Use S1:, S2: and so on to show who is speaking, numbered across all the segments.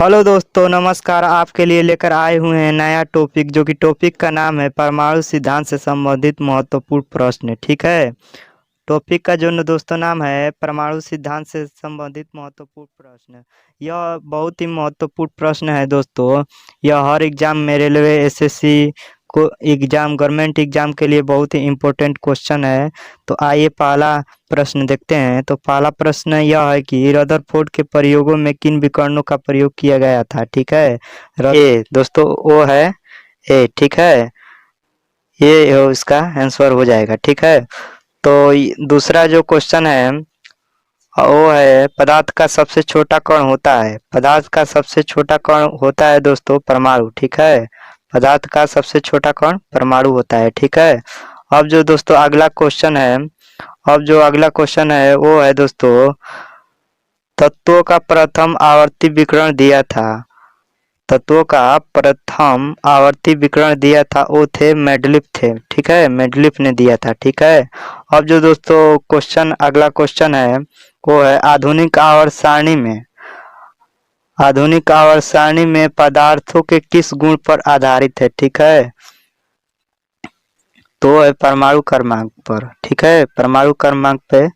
S1: Hello दोस्तों, नमस्कार। आपके लिए लेकर आए हुए हैं नया टॉपिक, जो कि टॉपिक का नाम है परमाणु सिद्धांत से संबंधित महत्वपूर्ण प्रश्न। ठीक है। टॉपिक का जो दोस्तों नाम है परमाणु सिद्धांत से संबंधित महत्वपूर्ण प्रश्न। यह बहुत ही महत्वपूर्ण प्रश्न है दोस्तों। यह हर एग्जाम में, रेलवे, एसएससी को एग्जाम, गवर्नमेंट एग्जाम के लिए बहुत ही इम्पोर्टेंट क्वेश्चन है। तो आइए पहला प्रश्न देखते हैं। तो पहला प्रश्न यह है कि रदरफोर्ड के प्रयोगों में किन विकर्णों का प्रयोग किया गया था। ठीक है। ए दोस्तों, वो है ए। ठीक है, ये इसका आंसर हो जाएगा। ठीक है। तो दूसरा जो क्वेश्चन है वो है पदार्थ का सबसे छोटा कण होता है। पदार्थ का सबसे छोटा कण होता है दोस्तों परमाणु। ठीक है। पदार्थ का सबसे छोटा कण परमाणु होता है। ठीक है। अब जो दोस्तों अगला क्वेश्चन है, वो है दोस्तों, तत्वों का प्रथम आवर्ती विकिरण दिया था। तत्वों का प्रथम आवर्ती विकिरण दिया था वो थे मेंडलीफ थे। ठीक है, मेंडलीफ ने दिया था। ठीक है। अब जो दोस्तों अगला क्वेश्चन है वो है आधुनिक आवर्त सारणी में पदार्थों के किस गुण पर आधारित है। ठीक है। तो है परमाणु क्रमांक पर। ठीक है, परमाणु क्रमांक पे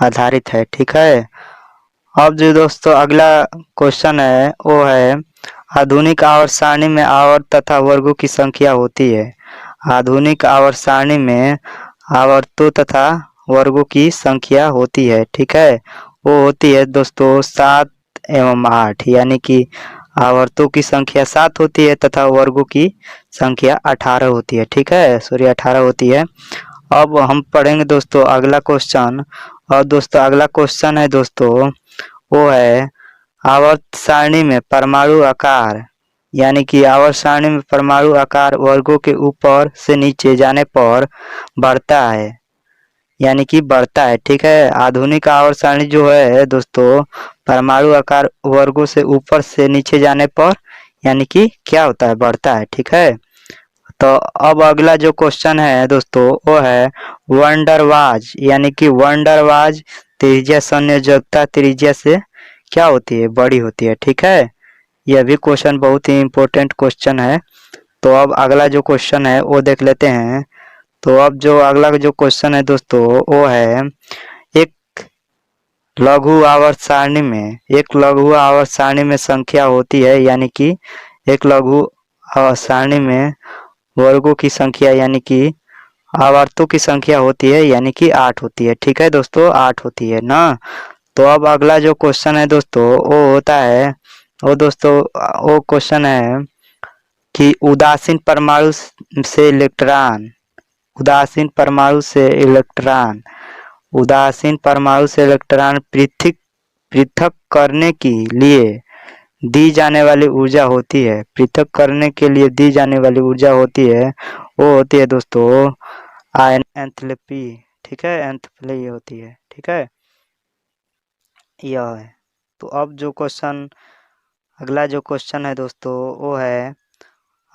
S1: आधारित है। ठीक है। अब जो दोस्तों अगला क्वेश्चन है वो है आधुनिक आवर्त सारणी में आवर्त तथा वर्गों की संख्या होती है। आधुनिक आवर्त सारणी में आवर्तों तथा वर्गों की संख्या होती है। ठीक है। वो होती है दोस्तों 7 एवं 8, यानी कि आवर्तों की संख्या 7 होती है तथा वर्गों की संख्या 18 होती है। ठीक है, सॉरी 18 होती है। अब हम पढ़ेंगे दोस्तों अगला क्वेश्चन। और दोस्तों अगला क्वेश्चन है दोस्तों, वो है आवर्त सारणी में परमाणु आकार, यानी कि आवर्त सारणी में परमाणु आकार वर्गों के ऊपर से नीचे जाने पर बढ़ता है, यानी कि बढ़ता है। ठीक है। आधुनिक आवर्त सारणी जो है दोस्तों, परमाणु आकार वर्गों से ऊपर से नीचे जाने पर यानी कि क्या होता है, बढ़ता है। ठीक है। तो अब अगला जो क्वेश्चन है दोस्तों वो है वंडरवाज, यानी कि वंडरवाज त्रिज्या संयोजकता त्रिज्या से क्या होती है, बड़ी होती है। ठीक है। यह भी क्वेश्चन बहुत ही इम्पोर्टेंट क्वेश्चन है। तो अब अगला जो क्वेश्चन है वो देख लेते हैं। तो अब जो अगला जो क्वेश्चन है दोस्तों वो है एक लघु आवर्त सारणी में संख्या होती है, यानी कि एक लघु आवर्त सारणी में वर्गों की संख्या यानी कि आवर्तों की संख्या होती है, यानी कि 8 होती है। ठीक है दोस्तों, 8 होती है ना। तो अब अगला जो क्वेश्चन है दोस्तों वो क्वेश्चन है कि उदासीन परमाणु से इलेक्ट्रॉन पृथक पृथक करने के लिए दी जाने वाली ऊर्जा होती है। पृथक करने के लिए दी जाने वाली ऊर्जा होती है, वो होती है दोस्तों आयन एंथैल्पी। ठीक है, एंथैल्पी होती है। ठीक है, यह है। तो अब जो क्वेश्चन अगला जो क्वेश्चन है दोस्तों वो है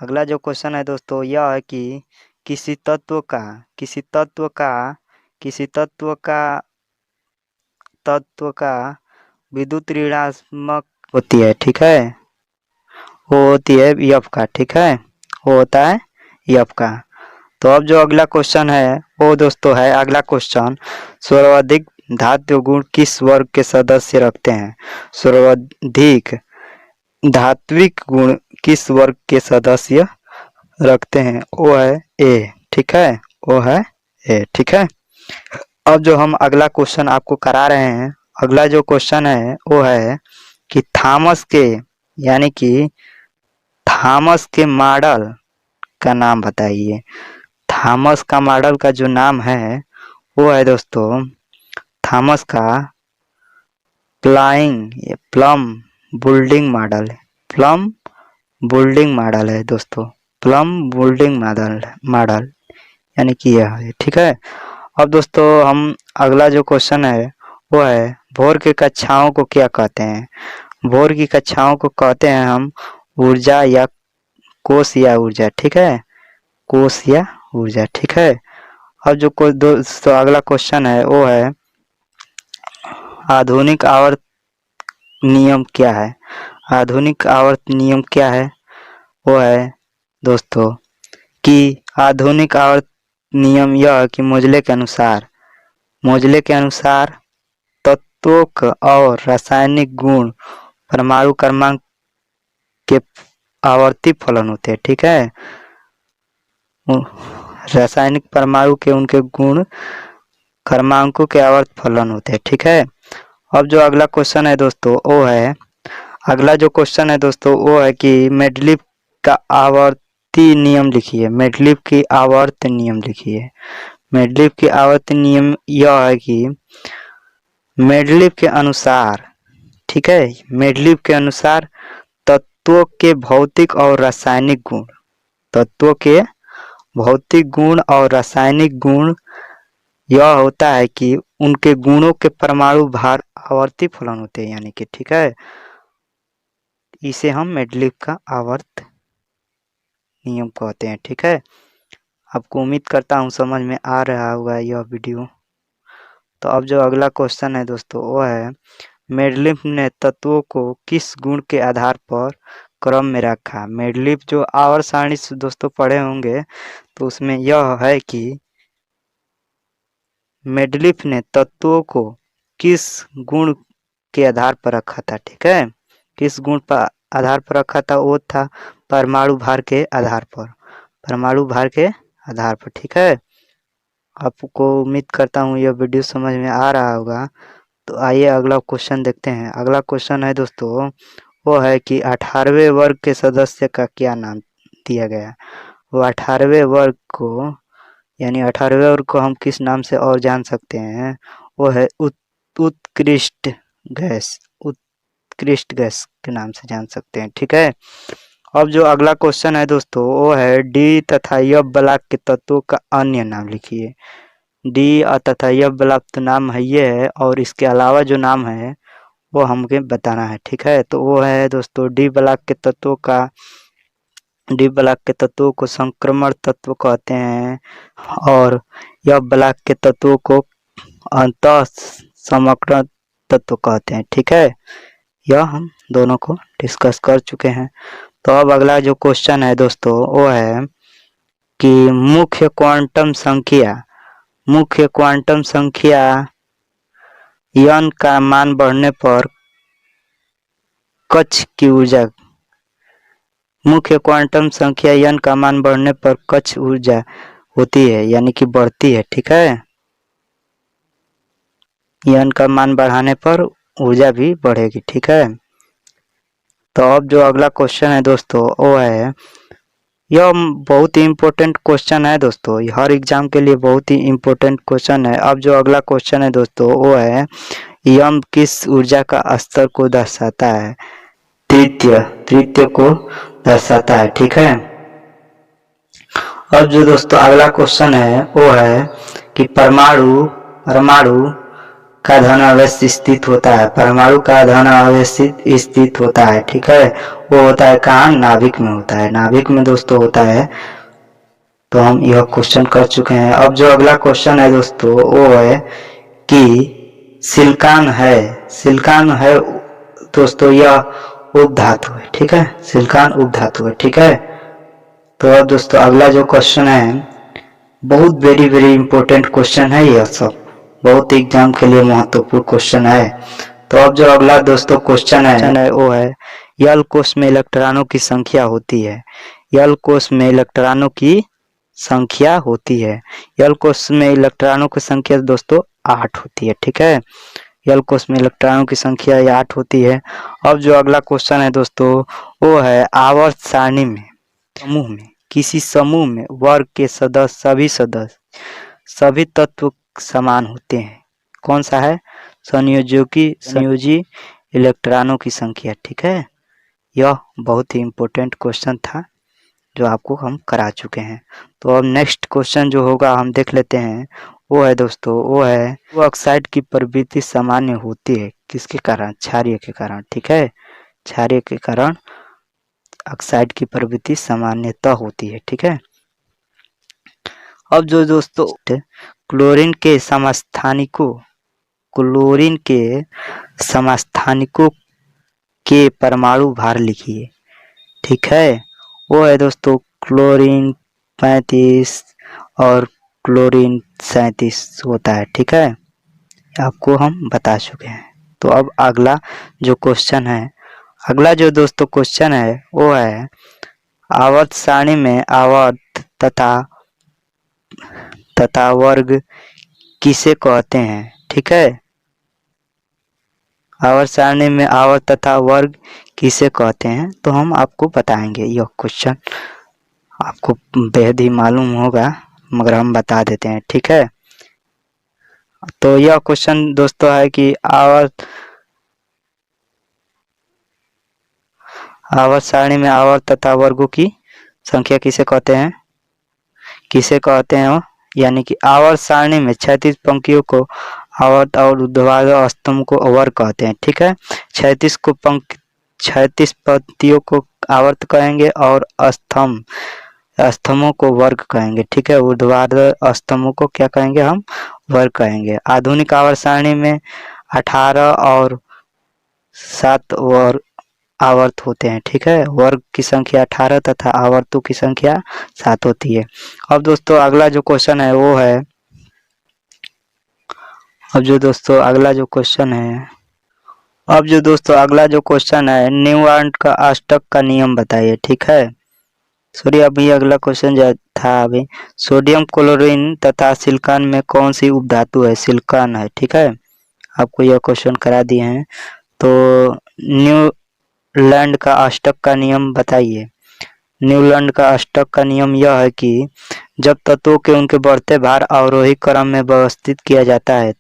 S1: यह है कि किसी तत्व का विद्युत ऋणात्मक होती है। ठीक है, वो होती है एफ का। ठीक है, वो होता है एफ का। तो अब जो अगला क्वेश्चन है वो दोस्तों है अगला क्वेश्चन, सर्वाधिक धात्विक गुण किस वर्ग के सदस्य रखते हैं। सर्वाधिक धात्विक गुण किस वर्ग के सदस्य रखते हैं, वो है ए। ठीक है, वो है ए। ठीक है। अब जो हम अगला क्वेश्चन आपको करा रहे हैं, अगला जो क्वेश्चन है वो है कि थॉमस के मॉडल का नाम बताइए। थॉमस का मॉडल का जो नाम है वो है दोस्तों थॉमस का प्लम बोल्डिंग मॉडल है दोस्तों। प्लम बोल्डिंग मॉडल यानी कि यह है। ठीक है। अब दोस्तों हम अगला जो क्वेश्चन है वो है भोर की कक्षाओं को क्या कहते हैं। भोर की कक्षाओं को कहते हैं हम ऊर्जा या कोश या ऊर्जा। ठीक है, कोश या ऊर्जा। ठीक है। अब जो दोस्तों अगला क्वेश्चन है वो है आधुनिक आवर्त नियम क्या है। आधुनिक आवर्त नियम क्या है? वो है दोस्तों कि आधुनिक आवर्त नियम यह है कि मोजले के अनुसार तत्वों और रासायनिक गुण परमाणु क्रमांक के आवर्ती फलन होते हैं। ठीक है, रासायनिक परमाणु के उनके गुण क्रमांकों के आवर्त फलन होते हैं। ठीक है, अब जो अगला क्वेश्चन है दोस्तों वो है कि मेडलिफ का आवर्ती नियम लिखिए। मेडलिफ की आवर्त नियम लिखिए। मेडलिफ की आवर्त नियम यह है कि मेडलिफ के अनुसार, ठीक है, मेडलिफ के अनुसार तत्वों के भौतिक और रासायनिक गुण, तत्वों के भौतिक गुण और रासायनिक गुण यह होता है कि उनके गुणों के परमाणु भार आवर्ती फलन होते हैं, यानी कि ठीक है, इसे हम मेडलिफ का आवर्त नियम कहते हैं। ठीक है, आपको उम्मीद करता हूँ समझ में आ रहा होगा यह वीडियो। तो अब जो अगला क्वेश्चन है दोस्तों वो है मेडलिफ ने तत्वों को किस गुण के आधार पर क्रम में रखा? मेडलिफ जो आवर्त सारणी दोस्तों पढ़े होंगे तो उसमें यह है कि मेडलिफ ने तत्वों को किस गुण के आधार पर रखा था। ठीक है, किस गुण पर आधार पर रखा था? वो था परमाणु भार के आधार पर, परमाणु भार के आधार पर। ठीक है, आपको उम्मीद करता हूँ यह वीडियो समझ में आ रहा होगा। तो आइए अगला क्वेश्चन देखते हैं। अगला क्वेश्चन है दोस्तों वो है कि 18वें वर्ग के सदस्य का क्या नाम दिया गया? वो 18वें वर्ग को, यानी 18वें वर्ग को हम किस नाम से और जान सकते हैं? वो है उत्कृष्ट गैस, उत्कृष्ट गैस के नाम से जान सकते हैं। ठीक है, अब जो अगला क्वेश्चन है दोस्तों वो है डी तथा एफ ब्लॉक के तत्वों का अन्य नाम लिखिए। डी तथा एफ ब्लॉक तो नाम है ये है, और इसके अलावा जो नाम है वो हमें बताना है। ठीक है, तो वो है दोस्तों डी ब्लॉक के तत्वों को संक्रमण तत्व कहते हैं, और एफ ब्लॉक के तत्वों को अंतः समकरण तत्व कहते हैं। ठीक है, यह हम दोनों को डिस्कस कर चुके हैं। तो अब अगला जो क्वेश्चन है दोस्तों वो है कि मुख्य क्वांटम संख्या n का मान बढ़ने पर कक्ष की ऊर्जा, मुख्य क्वांटम संख्या n का मान बढ़ने पर कक्ष ऊर्जा होती है, यानी कि बढ़ती है। ठीक है, n का मान बढ़ाने पर ऊर्जा भी बढ़ेगी। ठीक है, तो अब जो अगला क्वेश्चन है दोस्तों वो है, यह बहुत ही इम्पोर्टेंट क्वेश्चन है दोस्तों, हर एग्जाम के लिए बहुत ही इम्पोर्टेंट क्वेश्चन है। अब जो अगला क्वेश्चन है दोस्तों वो है यम किस ऊर्जा का स्तर को दर्शाता है? तृतीय को दर्शाता है। ठीक है, अब जो दोस्तों अगला क्वेश्चन है वो है कि परमाणु का धन अवयव स्थित होता है, परमाणु का धन अवयव स्थित होता है। ठीक है, वो होता है कहाँ? नाभिक में होता है, नाभिक में दोस्तों होता है। तो हम यह क्वेश्चन कर चुके हैं। अब जो अगला क्वेश्चन है दोस्तों वो है कि सिलिकॉन है दोस्तों, यह उपधातु है। ठीक है, सिलिकॉन उपधातु है। ठीक है, तो अब दोस्तों अगला जो क्वेश्चन है बहुत वेरी इंपॉर्टेंट क्वेश्चन है, यह सब बहुत एग्जाम के लिए महत्वपूर्ण क्वेश्चन है। तो अब जो अगला दोस्तों क्वेश्चन है वो है यल कोष में इलेक्ट्रॉनों की संख्या होती है। यल कोष में इलेक्ट्रॉनों की संख्या होती है। यल कोष में इलेक्ट्रॉनों की संख्या दोस्तों 8 होती है। ठीक है, यल कोष में इलेक्ट्रॉनों की संख्या 8 होती है। अब जो अगला क्वेश्चन है दोस्तों वो है आवर्त सारणी में किसी समूह में वर्ग के सभी तत्व समान होते हैं। कौन सा है? संयोजी इलेक्ट्रॉनों की संख्या। ठीक है, यह बहुत ही इम्पोर्टेंट क्वेश्चन था जो आपको हम करा चुके हैं। तो अब नेक्स्ट क्वेश्चन जो होगा हम देख लेते हैं। वो है दोस्तों वो है वो ऑक्साइड की प्रवृत्ति सामान्य होती है किसके कारण? क्षारीय के कारण। ठीक है, क्षारीय के कारण ऑक्साइड की प्रवृत्ति सामान्यतः होती है। ठीक है, अब जो दोस्तों क्लोरीन के समस्थानिकों के परमाणु भार लिखिए। ठीक है, वो है दोस्तों क्लोरीन 35 और क्लोरीन 37 होता है। ठीक है, आपको हम बता चुके हैं। तो अब अगला जो क्वेश्चन है, अगला जो दोस्तों क्वेश्चन है वो है आवर्त सारणी में आवर्त तथा वर्ग किसे कहते हैं। ठीक है, आवर्त सारणी में आवर्त तथा वर्ग किसे कहते हैं, तो हम आपको बताएंगे। यह क्वेश्चन आपको बेहद ही मालूम होगा मगर हम बता देते हैं। ठीक है, तो यह क्वेश्चन दोस्तों है कि आवर्त सारणी में आवर्त तथा वर्गों की संख्या किसे कहते हैं, यानी कि आवर्त सारणी में 36 पंक्तियों को आवर्त और ऊर्ध्वाधर स्तंभ को वर्ग कहते हैं। ठीक है, 36 पंक्तियों को आवर्त कहेंगे और स्तंभों को वर्ग कहेंगे। ठीक है, ऊर्ध्वाधर स्तंभों को क्या कहेंगे, हम वर्ग कहेंगे। आधुनिक आवर्त सारणी में 18 और 7 वर्ग आवर्त होते हैं। ठीक है, वर्ग की संख्या 18 तथा आवर्तों की संख्या 7 होती है। अब दोस्तों अगला जो क्वेश्चन है वो है, अब जो दोस्तों अगला जो क्वेश्चन है न्यूटन का अष्टक का नियम बताइए। ठीक है, सॉरी अभी अगला क्वेश्चन जो था अभी, सोडियम क्लोरीन तथा सिलिकॉन में कौन सी उपधातु है, सिलिकॉन है। ठीक है, आपको यह क्वेश्चन करा दिए हैं। तो न्यूटन का अष्टक का नियम बताइए। न्यूटन का अष्टक का नियम यह है कि जब तत्वों के उनके बढ़ते भार अवरोही क्रम में व्यवस्थित किया जाता है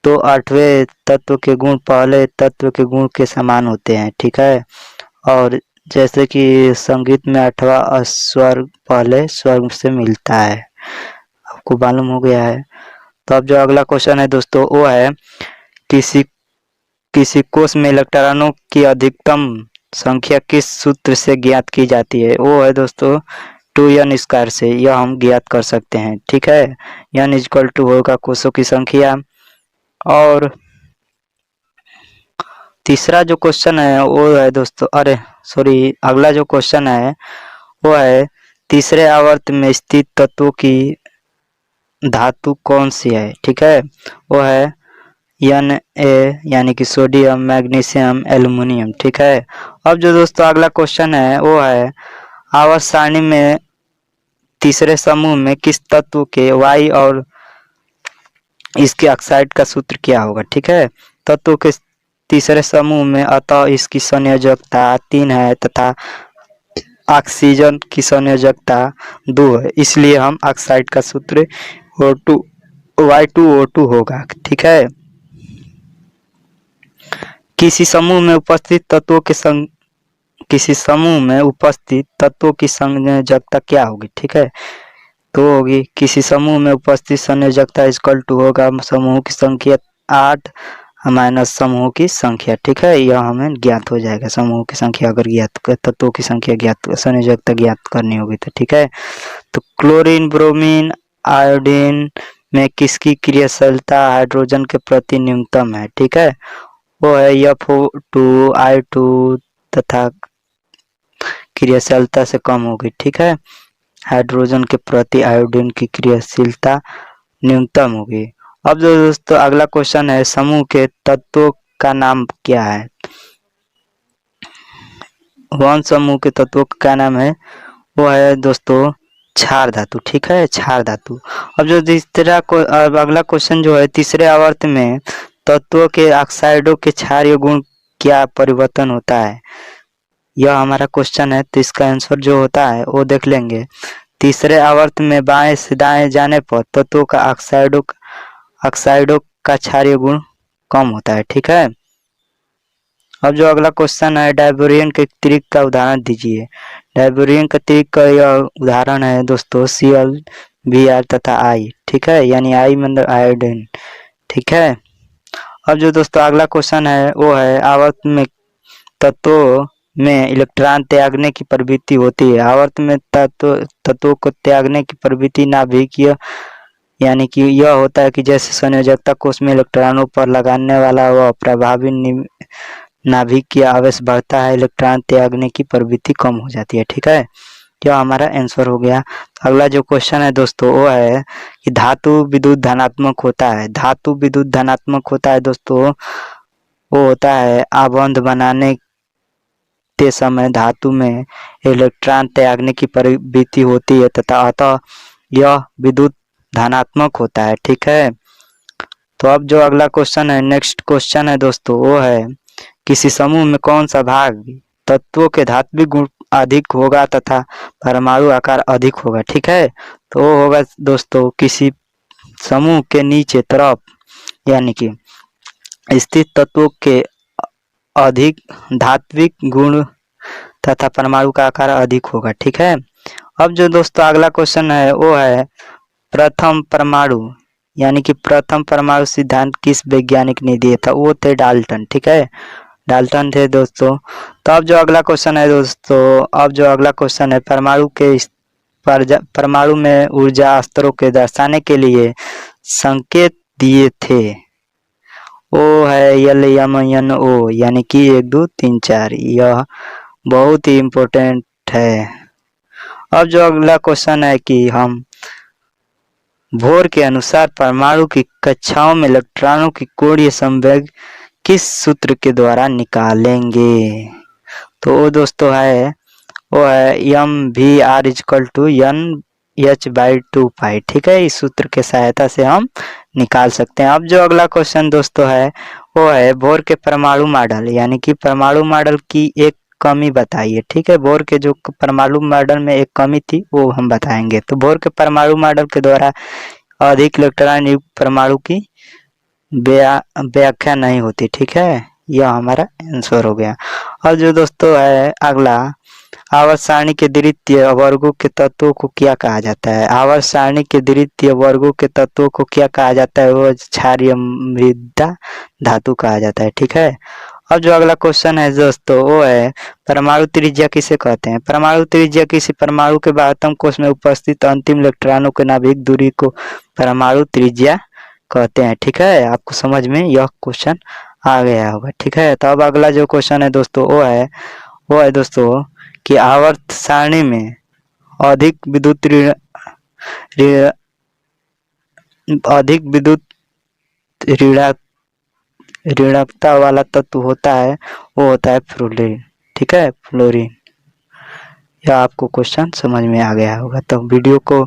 S1: तो आठवें तत्व के गुण पहले तत्व के गुण के समान होते हैं। ठीक है, और जैसे कि संगीत में 8वां स्वर पहले स्वर से मिलता है, आपको मालूम हो गया है। तो अब जो अगला क्वेश्चन है दोस्तों वो है किसी कोश में इलेक्ट्रॉनों की अधिकतम संख्या किस सूत्र से ज्ञात की जाती है, वो है दोस्तों 2n² से। यह हम ज्ञात कर सकते हैं। ठीक है, n = होगा कोशों की संख्या। और तीसरा जो क्वेश्चन है वो है दोस्तों, अगला जो क्वेश्चन है वो है तीसरे आवर्त में स्थित तत्वों की धातु कौन सी है। ठीक है, वो है Na यानी कि सोडियम, मैग्नीशियम, एल्युमिनियम। ठीक है, अब जो दोस्तों अगला क्वेश्चन है वो है आवर्त सारणी में तीसरे समूह में किस तत्व के Y और इसके ऑक्साइड का सूत्र क्या होगा। ठीक है, तत्व के तीसरे समूह में अतः इसकी संयोजकता 3 है तथा ऑक्सीजन की संयोजकता 2 है, इसलिए हम ऑक्साइड का सूत्र Y2O2 होगा। ठीक है, किसी समूह में उपस्थित तत्वों की संयोजकता क्या होगी। ठीक है, तो होगी किसी समूह में उपस्थित संयोजकता = होगा समूह की संख्या 8 माइनस समूह की संख्या। ठीक है, यह हमें ज्ञात हो जाएगा। समूह की संख्या अगर तत्वों की संख्या संयोजकता ज्ञात करनी होगी तो। ठीक है, तो क्लोरीन, ब्रोमीन, आयोडीन में किसकी क्रियाशीलता हाइड्रोजन के प्रति न्यूनतम है। ठीक है, वो है F2I2 तथा क्रियाशीलता से कम होगी। ठीक है, हाइड्रोजन के प्रति आयोडीन की क्रियाशीलता न्यूनतम होगी। अब जो दोस्तों अगला क्वेश्चन है समूह के तत्वों का नाम क्या है। वन समूह के तत्वों का क्या नाम है, वो है दोस्तों क्षार धातु। ठीक है, क्षार धातु। अब जो अगला क्वेश्चन जो है तीसरे आवर्त में तत्वों के ऑक्साइडों के क्षारीय गुण क्या परिवर्तन होता है, यह हमारा क्वेश्चन है। तो इसका आंसर जो होता है वो देख लेंगे। तीसरे आवर्त में बाएं से दाएं जाने पर तत्वों का ऑक्साइडों का क्षारीय गुण कम होता है। ठीक है, अब जो अगला क्वेश्चन है डायबोरियन के त्रिक का उदाहरण दीजिए। डायबोरियन का त्रिक का यह उदाहरण है दोस्तों Cl, Br तथा I। ठीक है, यानी I मतलब आयोडीन। ठीक है, अब जो दोस्तों अगला क्वेश्चन है वो है आवर्त में तत्वों में इलेक्ट्रॉन त्यागने की प्रवृत्ति होती है। आवर्त में तत्वों को त्यागने की प्रवृत्ति नाभिकीय यानी कि यह होता है कि जैसे संयोजकता कोश में इलेक्ट्रॉनों पर लगाने वाला वह प्रभावी नाभिक की आवेश बढ़ता है, इलेक्ट्रॉन त्यागने की प्रवृत्ति कम हो जाती है। ठीक है, यह हमारा आंसर हो गया। अगला जो क्वेश्चन है दोस्तों वो है कि धातु विद्युत धनात्मक होता है। धातु विद्युत धनात्मक होता है दोस्तों, वो होता है आबंध बनाने के समय धातु में इलेक्ट्रॉन त्यागने की प्रवृत्ति होती है तथा अतः यह विद्युत धनात्मक होता है। ठीक है, तो अब जो अगला क्वेश्चन है, नेक्स्ट क्वेश्चन है दोस्तों, वो है किसी समूह में कौन सा भाग तत्वों के धात्विक गुण अधिक होगा तथा परमाणु आकार अधिक होगा। ठीक है, तो वो होगा दोस्तों किसी समूह के नीचे तरफ यानी कि स्थित तत्वों के अधिक धात्विक गुण तथा परमाणु का आकार अधिक होगा। ठीक है, अब जो दोस्तों अगला क्वेश्चन है वो है प्रथम परमाणु यानी कि प्रथम परमाणु सिद्धांत किस वैज्ञानिक ने दिया था। वो थे डाल्टन। ठीक है, डाल्टन थे दोस्तों। तो अब जो अगला क्वेश्चन है दोस्तों, अब जो अगला क्वेश्चन है परमाणु में ऊर्जा स्तरों के दर्शाने के लिए संकेत दिए थे। वो है यल यम एन ओ यानी कि 1 2 3 4। यह बहुत ही इम्पोर्टेंट है। अब जो अगला क्वेश्चन है कि हम बोर के अनुसार परमाणु की कक्षाओं में इलेक्ट्रॉनों की कोणीय संवेग किस सूत्र के द्वारा निकालेंगे। तो वो दोस्तों है वो है M V R equal to N H by 2 pi. ठीक है, इस सूत्र के सहायता से हम निकाल सकते हैं। अब जो अगला क्वेश्चन दोस्तों है वो है बोर के परमाणु मॉडल यानी कि परमाणु मॉडल की एक कमी बताइए। ठीक है, बोर के जो परमाणु मॉडल में एक कमी थी वो हम बताएंगे। तो बोर के परमाणु मॉडल के द्वारा अधिक इलेक्ट्रॉन युक्त परमाणु की व्याख्या नहीं होती। ठीक है, यह हमारा आंसर हो गया। और जो दोस्तों है अगला आवर्त सारणी के द्वितीय वर्गों के तत्वों को क्या कहा जाता है। आवर्त सारणी के द्वितीय वर्गों के तत्वों को क्या कहा जाता है। वो क्षारीय मृदा धातु कहा जाता है। ठीक है, अब जो अगला क्वेश्चन है दोस्तों वो है परमाणु त्रिज्या किसे कहते हैं। परमाणु त्रिज्या किसी परमाणु के बाह्यतम कोश में उपस्थित अंतिम इलेक्ट्रॉनों के नाभिक दूरी को परमाणु त्रिज्या कहते हैं। ठीक है, आपको समझ में यह क्वेश्चन आ गया होगा। ठीक है, तो अब अगला जो क्वेश्चन है दोस्तों वो है दोस्तों कि आवर्त सारणी में अधिक विद्युत ऋणात्मकता वाला तत्व होता है, वो होता है फ्लोरीन। ठीक है, फ्लोरीन। यह आपको क्वेश्चन समझ में आ गया होगा। तो वीडियो को